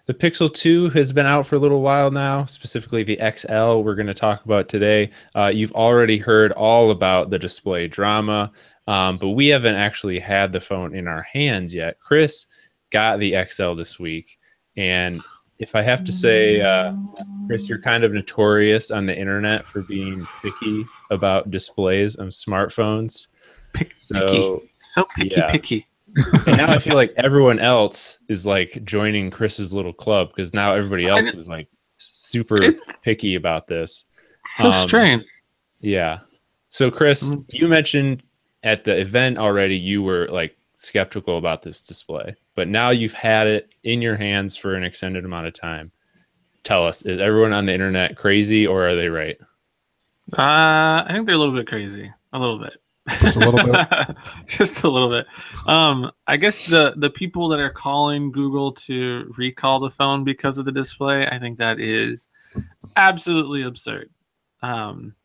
The Pixel 2 has been out for a little while now, specifically the XL we're going to talk about today. You've already heard all about the display drama, but we haven't actually had the phone in our hands yet. Chris got the XL this week, and if I have to say, Chris, you're kind of notorious on the internet for being picky about displays of smartphones. Picky. So, So yeah. picky. And now I feel like everyone else is like joining Chris's little club because now everybody else is like super It's picky about this. so Um, strange. yeah. So Chris, Mm, you mentioned at the event already you were like skeptical about this display, but now you've had it in your hands for an extended amount of time. Tell us, is everyone on the internet crazy or are they right? I think they're a little bit crazy. A little bit. Just a little bit. Just a little bit. I guess the people that are calling Google to recall the phone because of the display, I think that is absolutely absurd. Um,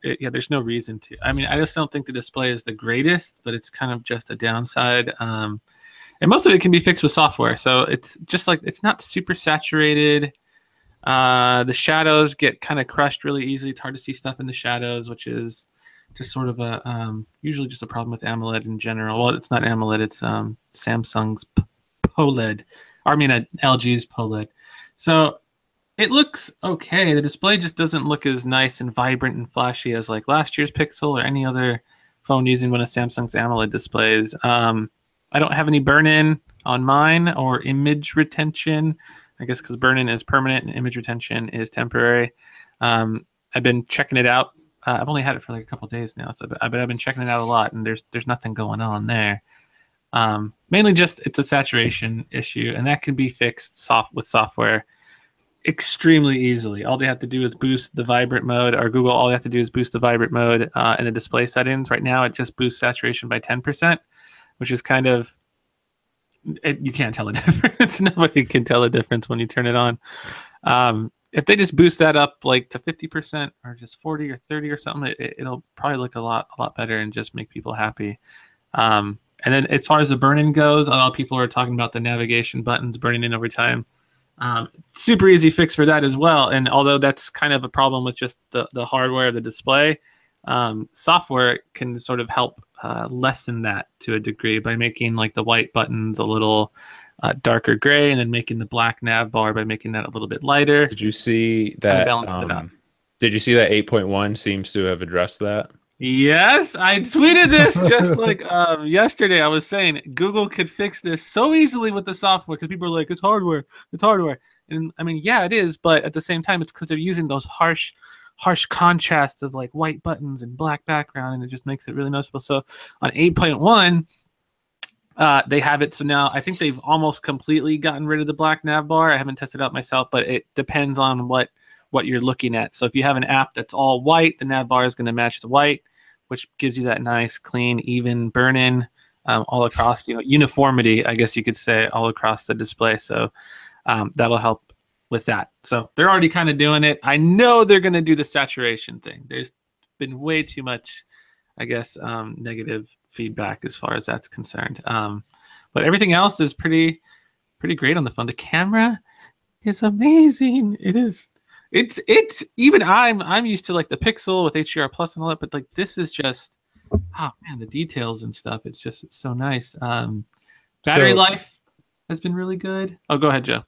yeah, there's no reason to. I mean, I just don't think the display is the greatest, but it's kind of just a downside. And most of it can be fixed with software, so it's just like it's not super saturated. The shadows get kind of crushed really easily. It's hard to see stuff in the shadows, which is just sort of a usually just a problem with AMOLED in general. Well, it's not AMOLED; it's Samsung's POLED. Or, I mean, LG's POLED. So it looks okay. The display just doesn't look as nice and vibrant and flashy as like last year's Pixel or any other phone using one of Samsung's AMOLED displays. I don't have any burn-in on mine or image retention. I guess because burn-in is permanent and image retention is temporary. I've been checking it out. I've only had it for like a couple of days now, but I've been checking it out a lot, and there's nothing going on there. Mainly just it's a saturation issue, and that can be fixed with software extremely easily. All they have to do is boost the vibrant mode, or Google, all they have to do is boost the vibrant mode in the display settings. Right now, it just boosts saturation by 10%, which is kind of, you can't tell a difference. Nobody can tell a difference when you turn it on. If they just boost that up like to 50% or just 40 or 30 or something, it'll probably look a lot better and just make people happy. And then as far as the burn-in goes, a lot of people are talking about the navigation buttons burning in over time. Super easy fix for that as well. And although that's kind of a problem with just the hardware of the display, software can sort of help lessen that to a degree by making like the white buttons a little darker gray, and then making the black nav bar by making that a little bit lighter. Did you see Kind of that? balanced it out. Did you see that 8.1 seems to have addressed that? Yes, I tweeted this just like yesterday. I was saying Google could fix this so easily with the software because people are like, it's hardware, it's hardware. And I mean, yeah, it is, but at the same time, it's because they're using those harsh contrasts of like white buttons and black background, and it just makes it really noticeable. So on 8.1, they have it. So now I think they've almost completely gotten rid of the black nav bar. I haven't tested it out myself, but it depends on what you're looking at. So if you have an app that's all white, the nav bar is going to match the white, which gives you that nice, clean, even burn-in all across, uniformity, I guess you could say, all across the display. So that'll help with that. So they're already kind of doing it. I know they're going to do the saturation thing. There's been way too much, I guess, negative feedback as far as that's concerned. But everything else is pretty great on the phone. The camera is amazing. It is. It's even I'm used to like the Pixel with HDR plus and all that, but like this is just, oh man, the details and stuff. It's so nice. Battery life has been really good. Oh, go ahead, Joe.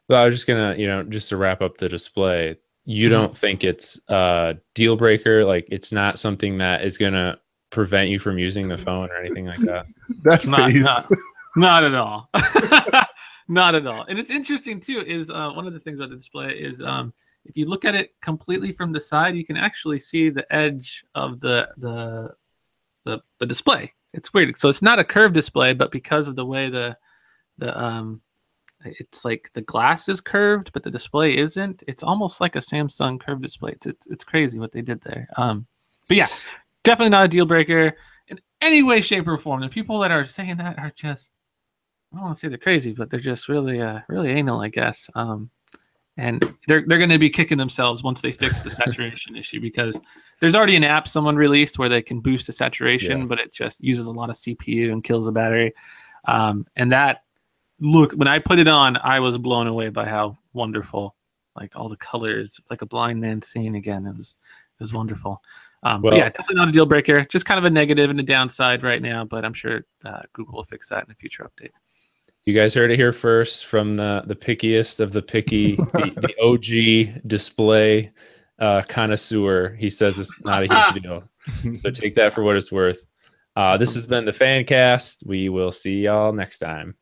Well, I was just gonna, just to wrap up the display, you don't think it's a deal breaker? Like it's not something that is gonna prevent you from using the phone or anything like that? That face. Not at all. Not at all. And it's interesting too, is one of the things about the display is if you look at it completely from the side, you can actually see the edge of the display. It's weird. So it's not a curved display, but because of the way the it's like the glass is curved, but the display isn't. It's almost like a Samsung curved display. It's crazy what they did there. But yeah, definitely not a deal breaker in any way, shape, or form. The people that are saying that are just, I don't want to say they're crazy, but they're just really anal, I guess. And they're going to be kicking themselves once they fix the saturation issue, because there's already an app someone released where they can boost the saturation, but it just uses a lot of CPU and kills the battery. And look, when I put it on, I was blown away by how wonderful, like all the colors. It's like a blind man seeing again. It was wonderful. But yeah, definitely not a deal breaker. Just kind of a negative and a downside right now. But I'm sure Google will fix that in a future update. You guys heard it here first from the pickiest of the picky, the OG display connoisseur. He says it's not a huge deal. So take that for what it's worth. This has been the Fancast. We will see y'all next time.